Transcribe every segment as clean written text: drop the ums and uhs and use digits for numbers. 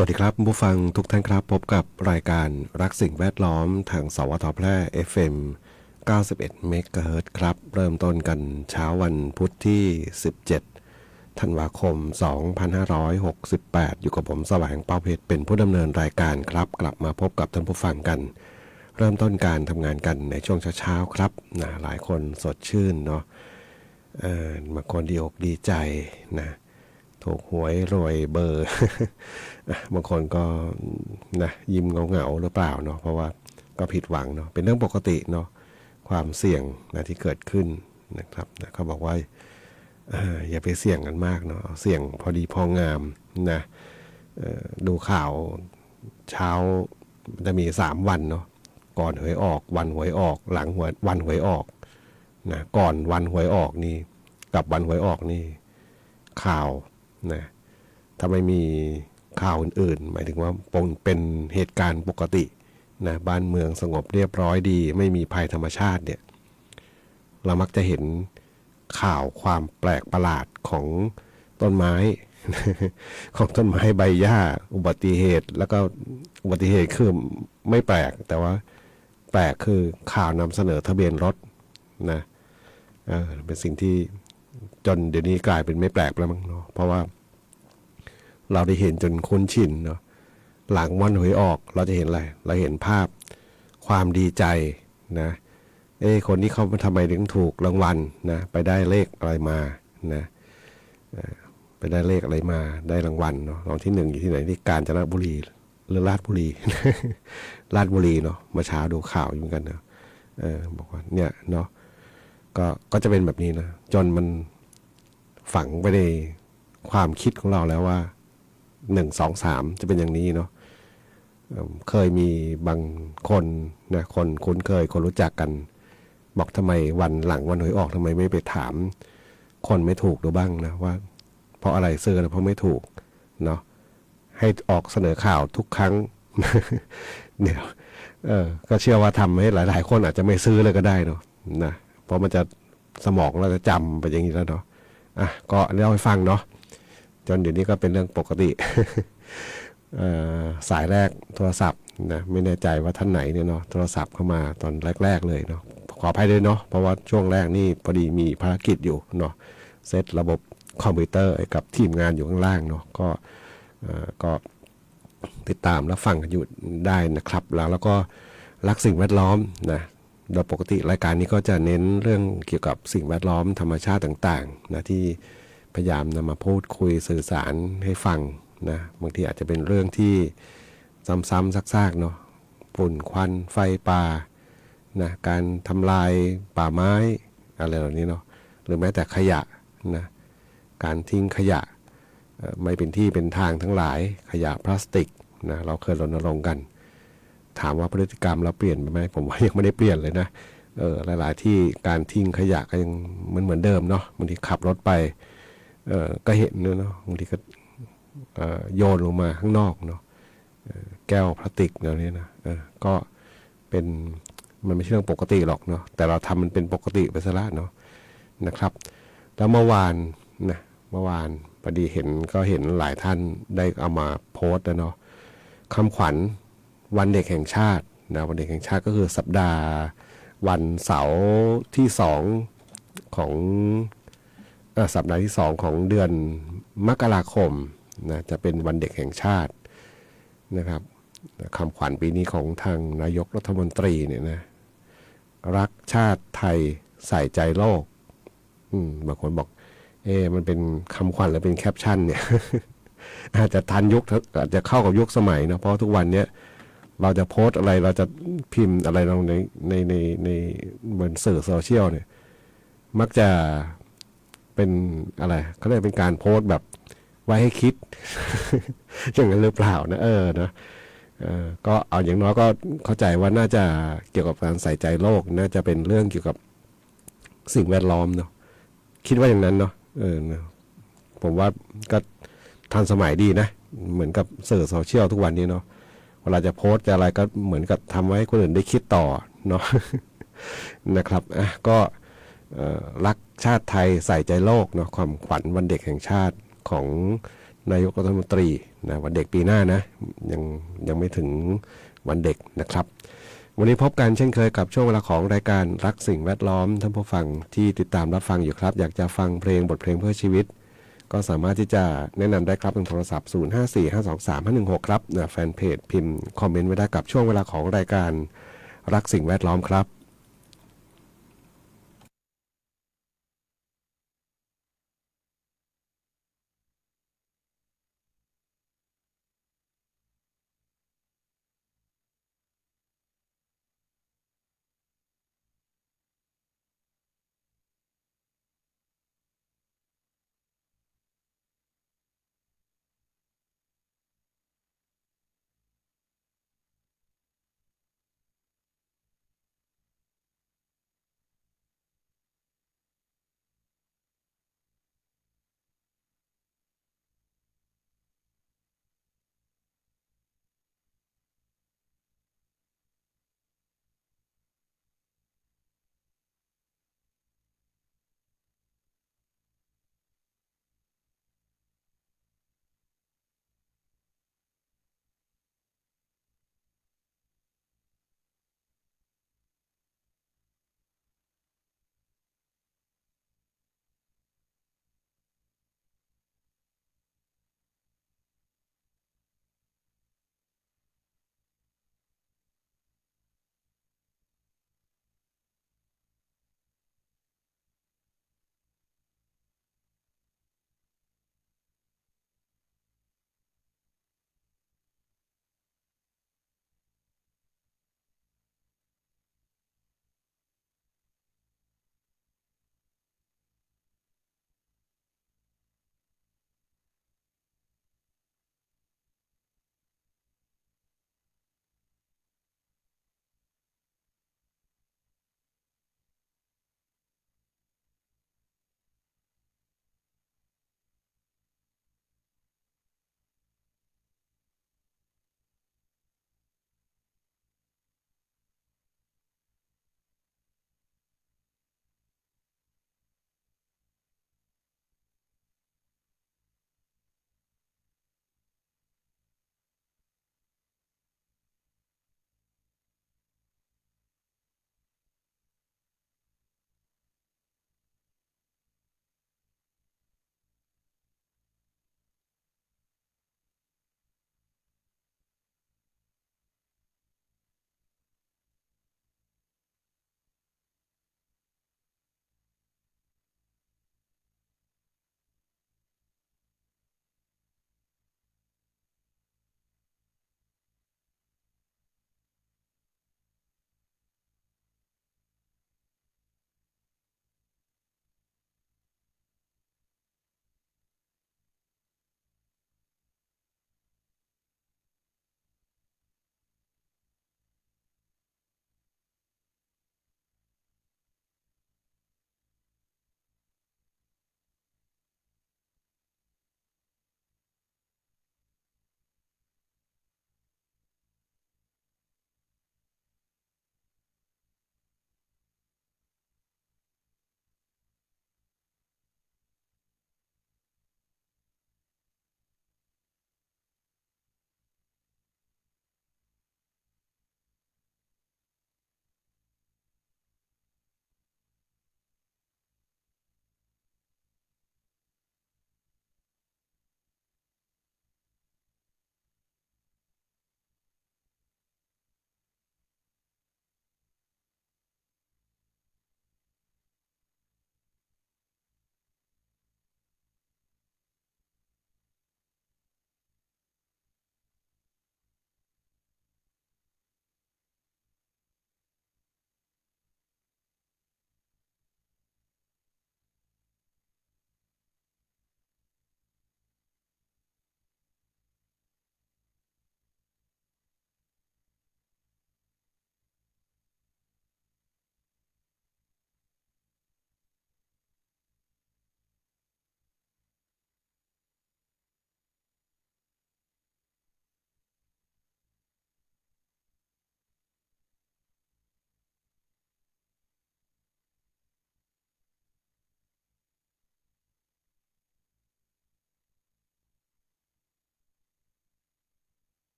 สวัสดีครับผู้ฟังทุกท่านครับพบกับรายการรักสิ่งแวดล้อมทางสวทแพร่ FM 91 เมกะเฮิรตซ์ครับเริ่มต้นกันเช้าวันพุธที่ 17 ธันวาคม 2568 อยู่กับผมแสวงเปาเพชรเป็นผู้ดำเนินรายการครับกลับมาพบกับท่านผู้ฟังกัน เริ่มต้นการทำงานกันในช่วงเช้าๆครับหลายคนสดชื่นเนาะบางคนดีอกดีใจนะถูกหวยรวยเบอร์ บางคนก็นะยิ้มเงาๆหรือเปล่าเนาะเพราะว่าก็ผิดหวังเนาะเป็นเรื่องปกติเนาะความเสี่ยงนะที่เกิดขึ้นนะครับนะเขาบอกว่าอย่าไปเสี่ยงกันมากเนาะเสี่ยงพอดีพองามนะดูข่าวเช้าจะมี3วันเนาะก่อนหวยออกวันหวยออกหลังวันหวยออกนะก่อนวันหวยออกนี่กับวันหวยออกนี่ข่าวนะถ้าไม่มีข่าวอื่นๆหมายถึงว่าเป็นเหตุการณ์ปกตินะบ้านเมืองสงบเรียบร้อยดีไม่มีภัยธรรมชาติเนี่ยเรามักจะเห็นข่าวความแปลกประหลาดของต้นไม้ ของต้นไม้ใบหญ้าอุบัติเหตุแล้วก็อุบัติเหตุคือไม่แปลกแต่ว่าแปลกคือข่าวนำเสนอทะเบียนรถนะเป็นสิ่งที่จนเดี๋ยวนี้กลายเป็นไม่แปลกแล้วมั้งเนาะเพราะว่าเราได้เห็นจนคุ้นชินเนาะหลังวันหวยออกเราจะเห็นอะไรเราเห็นภาพความดีใจนะคนที่เขาทำไมถึงถูกรางวัลนะไปได้เลขอะไรมานะไปได้เลขอะไรมาได้รางวัลเนาะรางวัลที่1อยู่ที่ไหนที่กาญจนบุรีหรือราชบุรี ราชบุรีเนาะเมื่อเช้าดูข่าวอยู่เหมือนกันเนาะบอกว่าเนี่ยเนาะก็จะเป็นแบบนี้นะจนมันฝังไปในความคิดของเราแล้วว่า1 2 3จะเป็นอย่างนี้เนาะเคยมีบางคนนะคนคุ้นเคยคนรู้จักกันบอกทำไมวันหลังวันหวยออกทำไมไม่ไปถามคนไม่ถูกดูบ้างนะว่าเพราะอะไรซื้อเพราะไม่ถูกเนาะให้ออกเสนอข่าวทุกครั้ง เดี๋ยวก็เชื่อว่าทำให้หลายๆคนอาจจะไม่ซื้อเลยก็ได้เนาะนะเพราะมันจะสมองเราจะจำไปอย่างนี้แล้วเนาะก็เล่าให้ฟังเนาะจนเดี๋ยวนี้ก็เป็นเรื่องปกติ สายแรกโทรศัพท์นะไม่แน่ใจว่าท่านไหนเนี่ยเนาะโทรศัพท์เข้ามาตอนแรกๆเลยเนาะขออภัยด้วยเนาะเพราะว่าช่วงแรกนี่พอดีมีภารกิจอยู่เนาะเซตระบบคอมพิวเตอร์กับทีมงานอยู่ข้างล่างเนาะก็ติดตามและฟังกันอยู่ได้นะครับแล้วก็รักสิ่งแวดล้อมนะโดยปกติรายการนี้ก็จะเน้นเรื่องเกี่ยวกับสิ่งแวดล้อมธรรมชาติต่างๆนะที่พยายามนำมาพูดคุยสื่อสารให้ฟังนะบางทีอาจจะเป็นเรื่องที่ซ้ำๆซากๆเนาะฝุ่นควันไฟป่านะการทำลายป่าไม้อะไรเหล่านี้เนาะหรือแม้แต่ขยะนะการทิ้งขยะไม่เป็นที่เป็นทางทั้งหลายขยะพลาสติกนะเราเคยรณรงค์กันถามว่าพฤติกรรมเราเปลี่ยนไปไหมผมว่ายังไม่ได้เปลี่ยนเลยนะหลายๆที่การทิ้งขยะก็ยังเหมือนเดิมเนาะบางทีขับรถไปก็เห็นเนาะบางทีก็โยนลงมาข้างนอกเนาะแก้วพลาสติกเหล่านี้นะก็เป็นมันไม่ใช่เรื่องปกติหรอกเนาะแต่เราทำมันเป็นปกติไปซะละเนาะนะครับแล้วเมื่อวานพอดีเห็นหลายท่านได้เอามาโพสต์นะเนาะคำขวัญวันเด็กแห่งชาตินะวันเด็กแห่งชาติก็คือสัปดาห์วันเสาร์ที่2ของสัปดาห์ที่2ของเดือนมกราคมนะจะเป็นวันเด็กแห่งชาตินะครับคำขวัญปีนี้ของทางนายกรัฐมนตรีเนี่ยนะรักชาติไทยใส่ใจโลกบางคนบอกมันเป็นคำขวัญหรือเป็นแคปชั่นเนี่ย อาจจะทันยุคอาจจะเข้ากับยุคสมัยนะเพราะทุกวันเนี้ยเราจะโพสอะไรเราจะพิมพ์อะไรลงในบนสื่อโซเชียลเนี่ยมักจะเป็นอะไรเขาเรียกเป็นการโพสแบบไว้ให้คิด อย่างนั้นหรือเปล่านะนะก็เอาอย่างน้อยก็เข้าใจว่าน่าจะเกี่ยวกับการใส่ใจโลกน่าจะเป็นเรื่องเกี่ยวกับสิ่งแวดล้อมเนาะคิดว่าอย่างนั้นเนาะนะผมว่าก็ทันสมัยดีนะเหมือนกับสื่อโซเชียลทุกวันนี้เนาะเวลาจะโพสต์จะอะไรก็เหมือนกับทำให้คนอื่นได้คิดต่อเนาะ นะครับก็รักชาติไทยใส่ใจโลกเนาะความขวัญวันเด็กแห่งชาติของนายกรัฐมนตรี นะวันเด็กปีหน้านะยังยังไม่ถึงวันเด็กนะครับวันนี้พบกันเช่นเคยกับช่วงเวลาของรายการรักสิ่งแวดล้อมท่านผู้ฟังที่ติดตามรับฟังอยู่ครับอยากจะฟังเพลงบทเพลงเพื่อชีวิตก็สามารถที่จะแนะนำได้ครับทางโทรศัพท์0545235516ครับแฟนเพจพิมพ์คอมเมนต์ไว้ได้กับช่วงเวลาของรายการรักสิ่งแวดล้อมครับ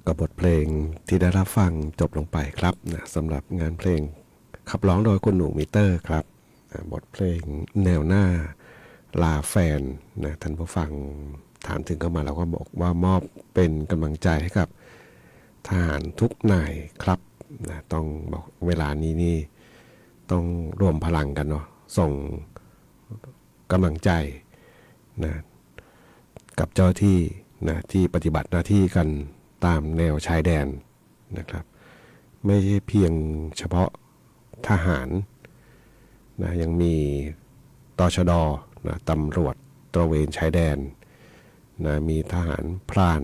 กับบทเพลงที่ได้รับฟังจบลงไปครับนะสำหรับงานเพลงขับร้องโดยคุณหนูมิเตอร์ครับบทเพลงแนวหน้าลาแฟนนะท่านผู้ฟังถามถึงเข้ามาเราก็บอกว่ามอบเป็นกำลังใจให้กับทหารทุกนายครับนะต้องบอกเวลานี้นี่ต้องรวมพลังกันเนาะส่งกำลังใจนะกับเจ้าที่นะที่ปฏิบัติหน้าที่กันตามแนวชายแดนนะครับไม่ใช่เพียงเฉพาะทหารนะยังมีตชดนะตำรวจตระเวนชายแดนนะมีทหารพราน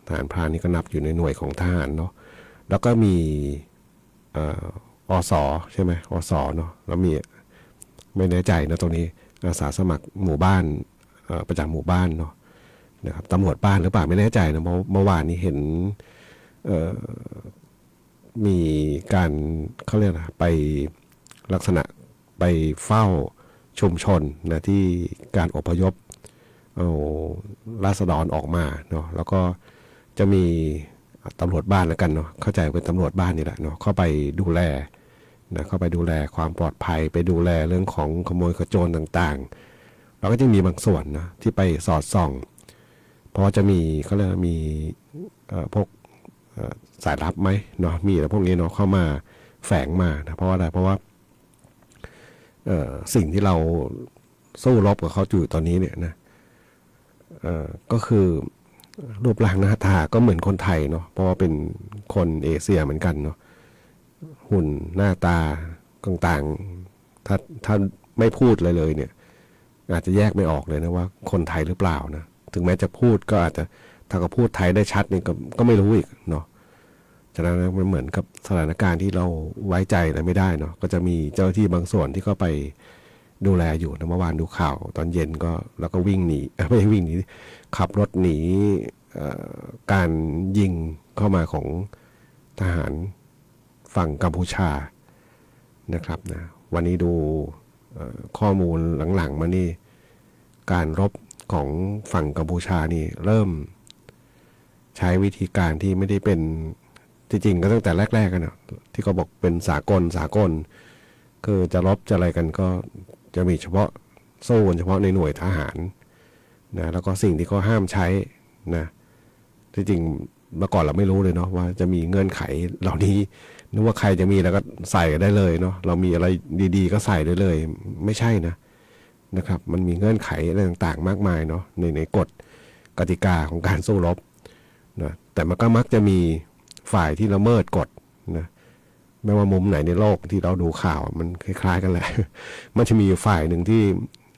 ทหารพรานนี่ก็นับอยู่ในหน่วยของทหารเนาะแล้วก็มีอสใช่ไหมอสเนาะแล้วมีไม่แน่ใจนะตรงนี้อาสาสมัครหมู่บ้านประจำหมู่บ้านเนาะนะครับตำรวจบ้านหรือเปล่าไม่แน่ใจนะเมื่อวานนี้เห็นมีการเขาเรียกอะไรไปลักษณะไปเฝ้าชุมชนนะที่การอพยพเอาราษฎรออกมาเนาะแล้วก็จะมีตำรวจบ้านแล้วกันเนาะเข้าใจเป็นตำรวจบ้านนี่แหละเนาะเข้าไปดูแลนะเข้าไปดูแลความปลอดภัยไปดูแลเรื่องของขโมยขโจรต่างๆแล้วก็จะมีบางส่วนนะที่ไปสอดส่องเพราะจะมีเขาเรียกมีพวกสายลับไหมเนาะมีอะไรพวกนี้เนาะเข้ามาแฝงมานะเพราะว่าอะไรเพราะว่าสิ่งที่เราสู้รบกับเขาอยู่ตอนนี้เนี่ยนะก็คือรูปร่างหน้าตาก็เหมือนคนไทยเนาะเพราะว่าเป็นคนเอเชียเหมือนกันเนาะหุ่นหน้าตาต่างๆถ้าไม่พูดเลยเนี่ยอาจจะแยกไม่ออกเลยนะว่าคนไทยหรือเปล่านะถึงแม้จะพูดก็อาจจะถ้าเขาพูดไทยได้ชัดนี่ก็ไม่รู้อีกเนาะฉะนั้นมันเหมือนกับสถานการณ์ที่เราไว้ใจอะไรไม่ได้เนาะก็จะมีเจ้าหน้าที่บางส่วนที่เข้าไปดูแลอยู่นะเมื่อวานดูข่าวตอนเย็นก็แล้วก็วิ่งหนีไม่ใช่วิ่งหนีขับรถหนีการยิงเข้ามาของทหารฝั่งกัมพูชานะครับนะวันนี้ดูข้อมูลหลังๆมานี่การรบของฝั่งกัมพูชานี่เริ่มใช้วิธีการที่ไม่ได้เป็นที่จริงก็ตั้งแต่แรกๆกันนะที่เขาบอกเป็นสากลคือจะรบจะอะไรกันก็จะมีเฉพาะสู้เฉพาะในหน่วยทหารนะแล้วก็สิ่งที่เขาห้ามใช้นะที่จริงเมื่อก่อนเราไม่รู้เลยเนาะว่าจะมีเงื่อนไขเหล่านี้นึกว่าใครจะมีแล้วก็ใส่ได้เลยเนาะเรามีอะไรดีๆก็ใส่ได้เลยไม่ใช่นะครับมันมีเงื่อนไขอะไรต่างๆมากมายเนาะในกฎกติกาของการสู้รบนะแต่มันก็มักจะมีฝ่ายที่ละเมิดกฎนะไม่ว่ามุมไหนในโลกที่เราดูข่าวมันคล้ายๆกันแหละ มันจะมีฝ่ายหนึ่งที่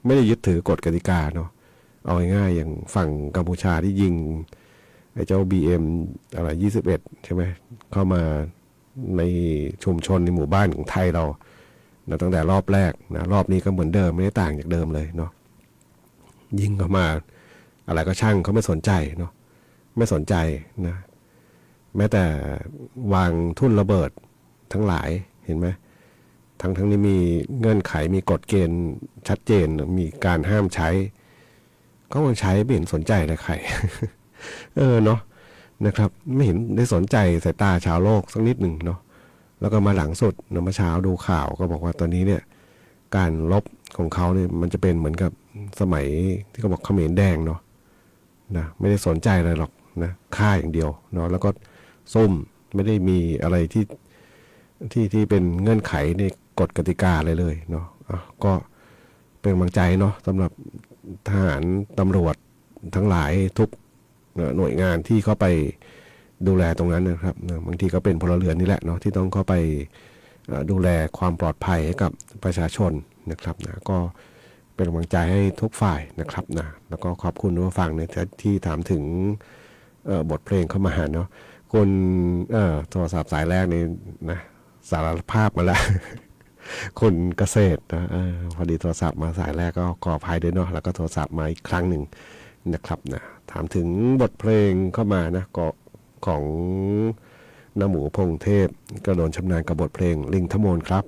ไม่ได้ยึดถือกฎกติกาเนาะเอาง่ายๆอย่างฝั่งกัมพูชาที่ยิงไอ้เจ้า BM อะไร21ใช่ไหมเข้ามาในชุมชนในหมู่บ้านของไทยเรานะตั้งแต่รอบแรกนะรอบนี้ก็เหมือนเดิมไม่ได้ต่างจากเดิมเลยเนาะยิงเข้ามาอะไรก็ช่างเขาไม่สนใจเนาะไม่สนใจนะแม้แต่วางทุ่นระเบิดทั้งหลายเห็นไหมทั้งนี้มีเงื่อนไขมีกฎเกณฑ์ชัดเจนมีการห้ามใช้ก็มันใช้ไม่เห็นสนใจเลยใคร เนาะนะครับไม่เห็นได้สนใจสายตาชาวโลกสักนิดหนึ่งเนาะแล้วก็มาหลังสุดเมื่อเช้าดูข่าวก็บอกว่าตอนนี้เนี่ยการลบของเขาเนี่ยมันจะเป็นเหมือนกับสมัยที่เขาบอกเขมรแดงเนาะนะไม่ได้สนใจอะไรหรอกนะฆ่าอย่างเดียวเนาะแล้วก็ซุ่มไม่ได้มีอะไรที่เป็นเงื่อนไขในกฎกติกาเลยเนาะก็เป็นกำลังใจเนาะสำหรับทหารตำรวจทั้งหลายทุกหน่วยงานที่เข้าไปดูแลตรงนั้นนะครับบางทีก็เป็นพลเรือนนี่แหละเนาะที่ต้องเข้าไปดูแลความปลอดภัยให้กับประชาชนนะครับนะก็เป็นกำลังใจให้ทุกฝ่ายนะครับนะแล้วก็ขอบคุณผู้ฟังเนี่ยที่ถามถึงบทเพลงเข้ามาเนาะคุณโทรศัพท์สายแรกนี่นะสารภาพมาแล้ว คุณเกษตรนะพอดีโทรศัพท์มาสายแรกก็ขออภัยด้วยเนาะแล้วก็โทรศัพท์มาอีกครั้งหนึ่งนะครับนะถามถึงบทเพลงเข้ามานะก็ของน้าหมูพงเทพก็โดนชำนาญกับบทเพลงลิงทมนครับ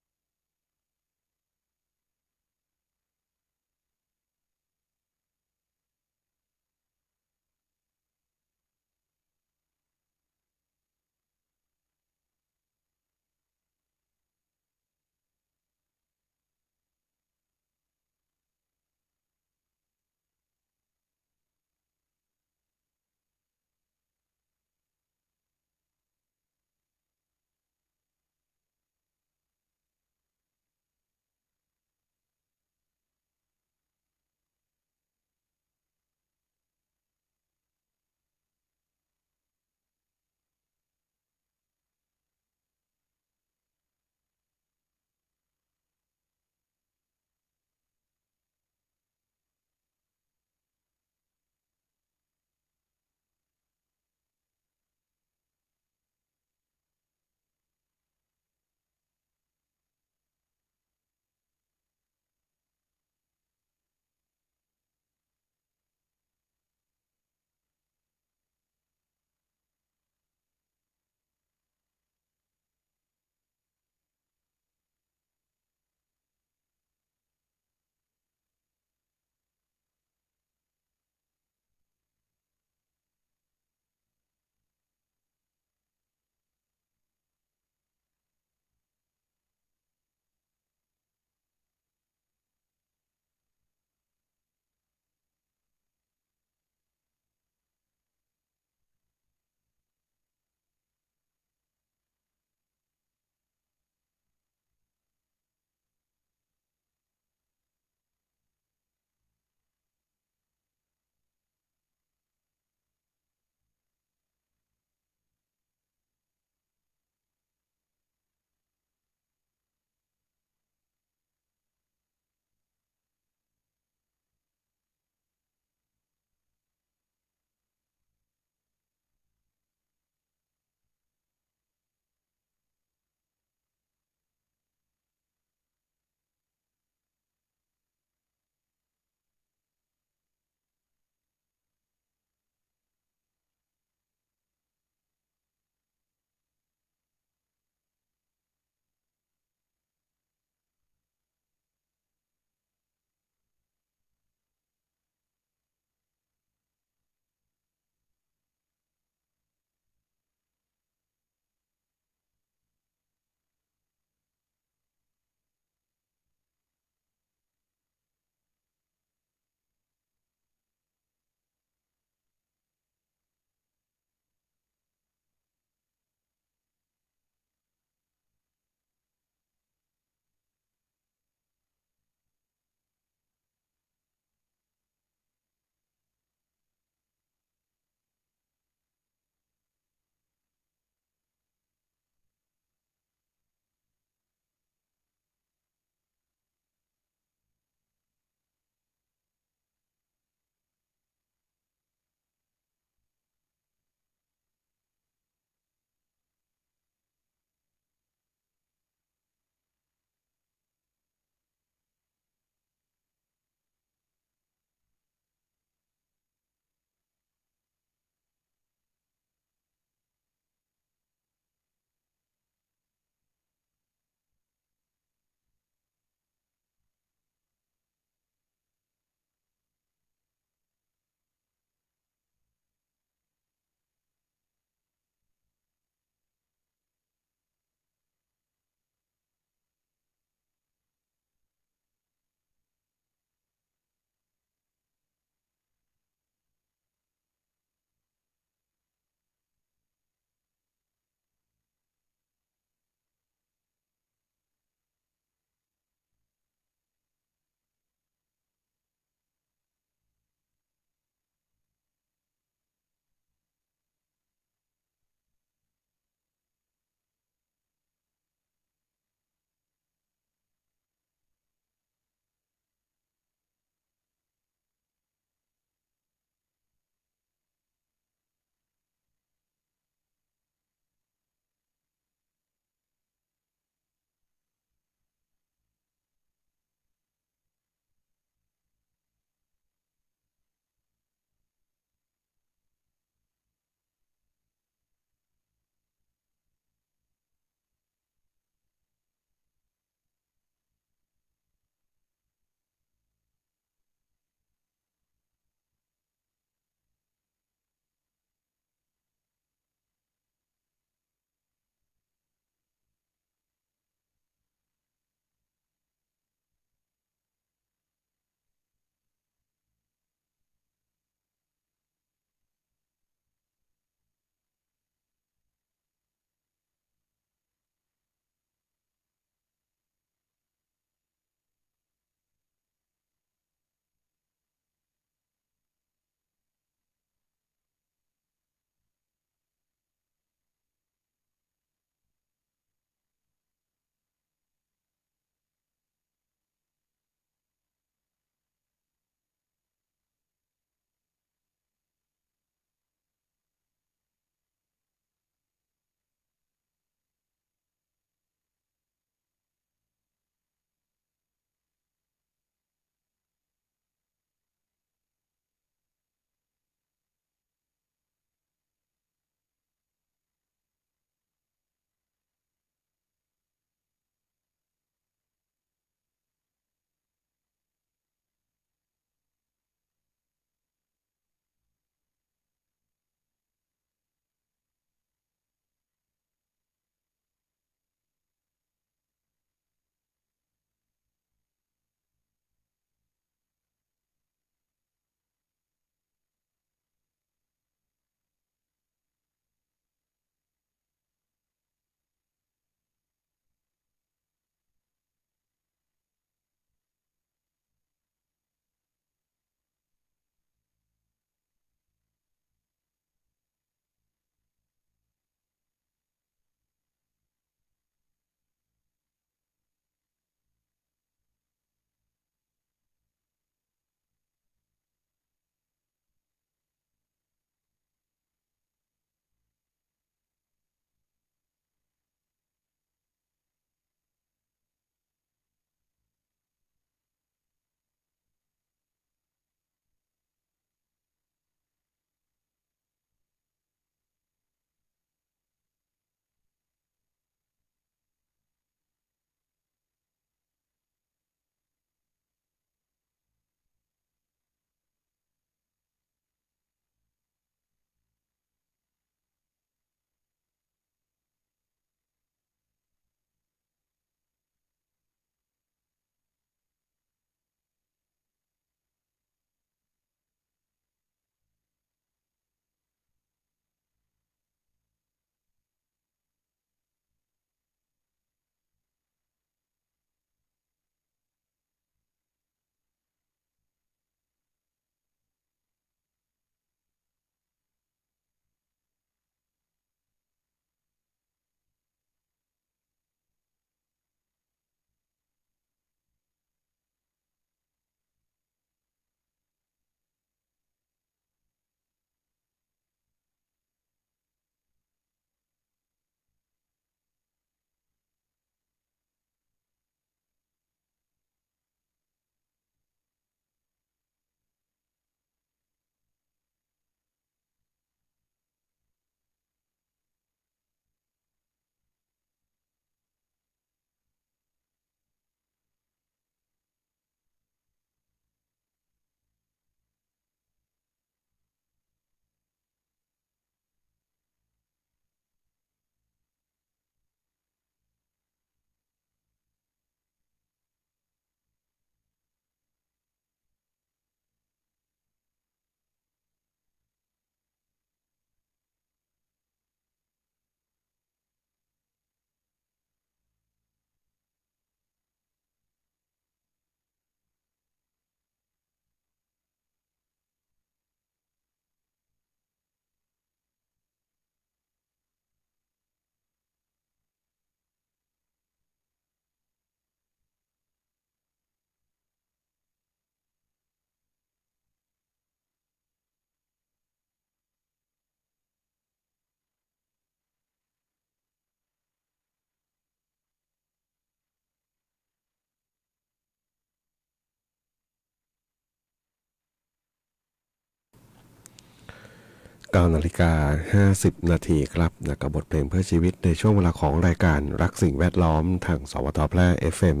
9:50 นาทีครับนะกับบทเพลงเพื่อชีวิตในช่วงเวลาของรายการรักสิ่งแวดล้อมทางสวทแพร่ FM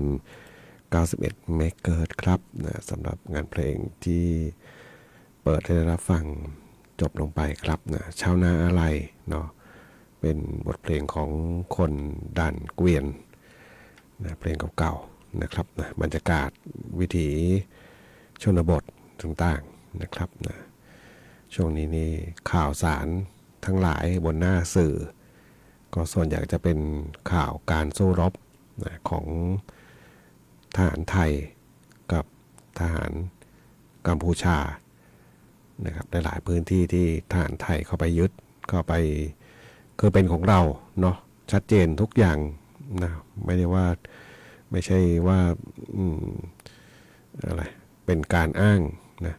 91 เมกะเฮิรตซ์ครับนะสำหรับงานเพลงที่เปิดให้ได้รับฟังจบลงไปครับนะชาวนาอะไรเนาะเป็นบทเพลงของคนด่านเกวียนนะเพลงเก่าๆนะครับนะบรรยากาศวิถีชนบทต่างๆนะครับนะช่วงนี้นี่ข่าวสารทั้งหลายบนหน้าสื่อก็ส่วนใหญ่จะเป็นข่าวการสู้รบนะของทหารไทยกับทหารกัมพูชานะครับในหลายพื้นที่ที่ทหารไทยเข้าไปยึดเข้าไปคือเป็นของเราเนาะชัดเจนทุกอย่างนะไม่ได้ว่าไม่ใช่ว่าอะไรเป็นการอ้างนะ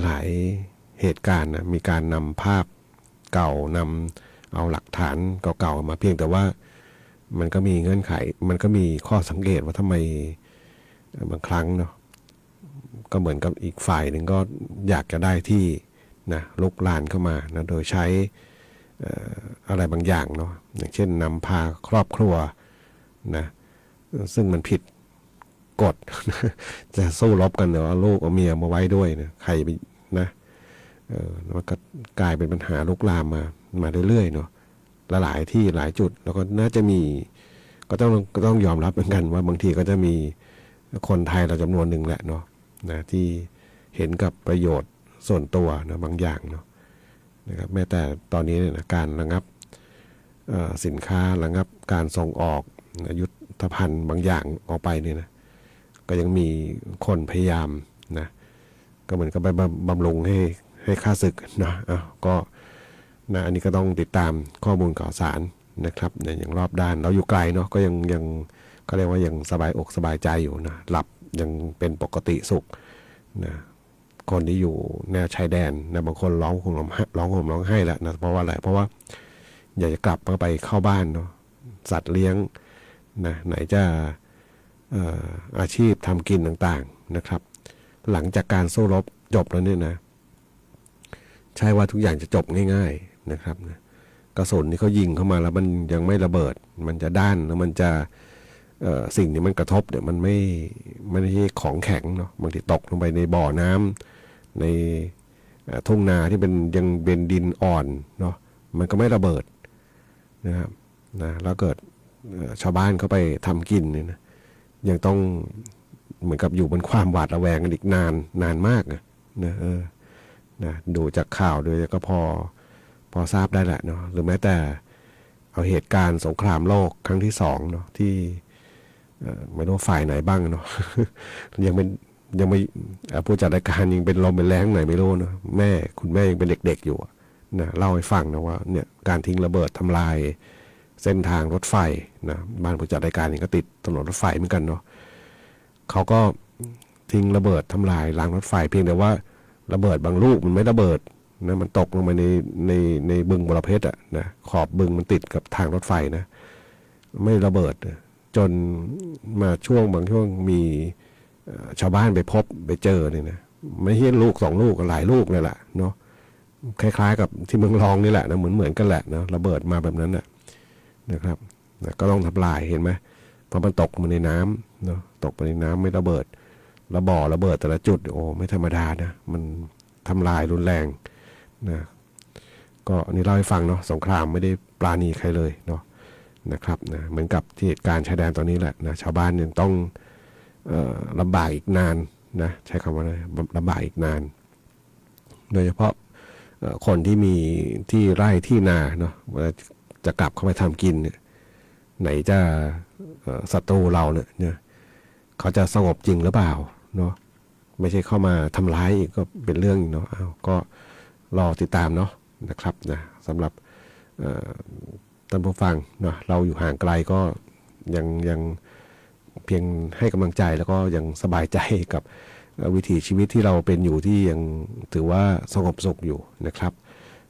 หลายๆเหตุการณ์นะมีการนำภาพเก่านำเอาหลักฐานเก่าๆมาเพียงแต่ว่ามันก็มีเงื่อนไขมันก็มีข้อสังเกตว่าทำไมบางครั้งเนาะก็เหมือนกับอีกฝ่ายหนึ่งก็อยากจะได้ที่นะลุกลานเข้ามานะโดยใช้อะไรบางอย่างเนาะอย่างเช่นนำพาครอบครัวนะซึ่งมันผิดกฎ จะสู้รบกันเดี๋ยวเอาลูกเอาเมียมาไว้ด้วยนะใครไปนะมันก็กลายเป็นปัญหาลุกลามมาเรื่อยๆเนาะหลายที่หลายจุดแล้วก็น่าจะมีก็ต้องยอมรับเหมือนกันว่าบางทีก็จะมีคนไทยเราจำนวนหนึ่งแหละเนาะนะที่เห็นกับประโยชน์ส่วนตัวนะบางอย่างเนาะนะครับแม้แต่ตอนนี้เนี่ยนะการระงับสินค้าระงับการส่งออกยุทธภัณฑ์บางอย่างออกไปเนี่ยนะก็ยังมีคนพยายามนะก็เหมือนกับไปบำรุงให้ค่าศึกนะก็นะอันนี้ก็ต้องติดตามข้อมูลข่าวสารนะครับเนี่ยอย่างรอบด้านเราอยู่ไกลเนาะก็ยังเขาเรียกว่ายังสบายอกสบายใจอยู่นะหลับยังเป็นปกติสุขนะคนที่อยู่แนวชายแดนนะบางคนร้องห่มร้องไห้แล้วนะเพราะว่าอะไรเพราะว่าอยากจะกลับไปเข้าบ้านเนาะสัตว์เลี้ยงนะไหนจะอาชีพทำกินต่างๆนะครับหลังจากการสู้รบจบแล้วเนี่ยนะใช่ว่าทุกอย่างจะจบง่ายๆนะครับนะกระสุนที่เขายิงเข้ามาแล้วมันยังไม่ระเบิดมันจะด้านแล้วมันจะสิ่งที่มันกระทบเนี่ยมันไม่ใช่ของแข็งเนาะบางทีตกลงไปในบ่อน้ำในทุ่งนาที่ยังเป็นดินอ่อนเนาะมันก็ไม่ระเบิดนะครับนะแล้วเกิดชาวบ้านเขาไปทำกินเนี่ยนะยังต้องเหมือนกับอยู่บนความหวาดระแวงกันอีกนานมากนะนะดูจากข่าวด้วยก็พอทราบได้แหละเนาะหรือแม้แต่เอาเหตุการณ์สงครามโลกครั้งที่2เนาะที่ไม่รู้ฝ่ายไหนบ้างเนาะ ยังไม่ผู้จัดรายการยังเป็นลมเป็นแรงไหนไม่รู้เนาะคุณแม่ยังเป็นเด็กๆอยู่นะเล่าให้ฟังนะว่าเนี่ยการทิ้งระเบิดทำลายเส้นทางรถไฟนะบ้านผู้จัดรายการนี่ก็ติดถนนรถไฟเหมือนกันเนาะเขาก็ทิ้งระเบิดทำลายรางรถไฟเพียงแต่ว่าระเบิดบางลูกมันไม่ระเบิดนะมันตกลงมาในบึงบรเพชรนะขอบบึงมันติดกับทางรถไฟนะไม่ระเบิดจนมาบางช่วงมีชาวบ้านไปเจอเนี่ยนะไม่ใช่ลูก2 ลูกหลายลูกเลยแหละเนาะคล้ายๆกับที่เมืองรองนี่แหละนะเหมือนกันแหละนะระเบิดมาแบบนั้นนะครับนะก็ต้องทำลายเห็นไหมเพราะมันตกมาในน้ำเนาะตกไปในน้ำไม่ระเบิดระเบิดแต่ละจุดโอ้ไม่ธรรมดานะมันทำลายรุนแรงนะก็นี่เล่าให้ฟังเนาะสงครามไม่ได้ปราณีใครเลยเนาะนะครับนะเหมือนกับที่เหตุการณ์ชายแดนตอนนี้แหละนะชาวบ้านยังต้องลำบากอีกนานนะใช้คำว่าลำบากอีกนานโดยเฉพาะคนที่มีที่ไร่ที่นาเนาะจะกลับเข้าไปทำกินเนี่ยไหนจะศัตรูเราเนี่ยเขาจะสงบจริงหรือเปล่าเนาะไม่ใช่เข้ามาทำร้ายอีกก็เป็นเรื่องเนาะก็รอติดตามเนาะนะครับนะสำหรับท่านผู้ฟังเนาะเราอยู่ห่างไกลก็ยังเพียงให้กำลังใจแล้วก็ยังสบายใจกับวิถีชีวิตที่เราเป็นอยู่ที่ยังถือว่าสงบสุขอยู่นะครับ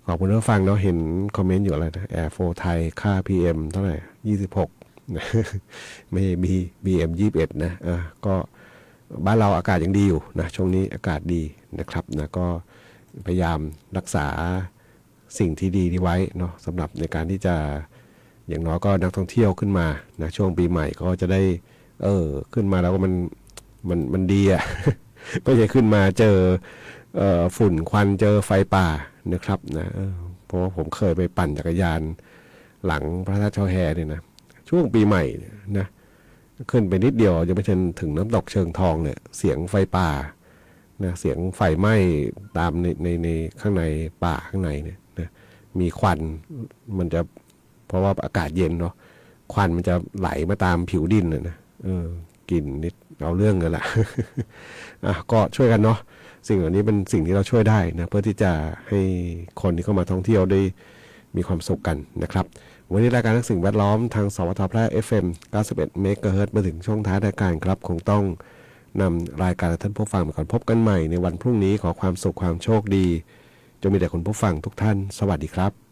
ขอบคุณท่านผู้ฟังเนาะเห็นคอมเมนต์อยู่อะไรนะแอร์โฟไทยค่า PM เท่าไหร่26นะไม่BM 21นะก็บ้านเราอากาศยังดีอยู่นะช่วงนี้อากาศดีนะครับนะก็พยายามรักษา สิ่งที่ดีนี้ไว้เนาะสำหรับในการที่จะอย่างน้อยก็นักท่องเที่ยวขึ้นมานะช่วงปีใหม่ก็จะได้ขึ้นมาแล้วก็มันดีอ่ะ ไม่ใช่ขึ้นมาเจอฝุ่นควันเจอไฟป่านะครับนะเพราะว่าผมเคยไปปั่นจักรยานหลังพระธาตุช่อแฮเนี่ยนะช่วงปีใหม่นะขึ้นไปนิดเดียวจะไม่ถึงน้ำตกเชิงทองเนี่ยเสียงไฟป่านะเสียงไฟไหม้ตามในข้างในป่าข้างในเนี่ยนะมีควันมันจะเพราะว่าอากาศเย็นเนาะควันมันจะไหลมาตามผิวดินนะกลิ่นนิดเอาเรื่องกันแหละ ก็ช่วยกันเนาะสิ่งเหล่านี้เป็นสิ่งที่เราช่วยได้นะเพื่อที่จะให้คนที่เข้ามาท่องเที่ยวได้มีความสุขกันนะครับวันนี้รายการนักสิ่งแวดล้อมทางสวทแพร่ FM 91 เมกะเฮิรตซ์มาถึงช่วงท้ายรายการครับคงต้องนำรายการท่านผู้ฟังไปก่อนพบกันใหม่ในวันพรุ่งนี้ขอความสุขความโชคดีจงมีแต่คุณผู้ฟังทุกท่านสวัสดีครับ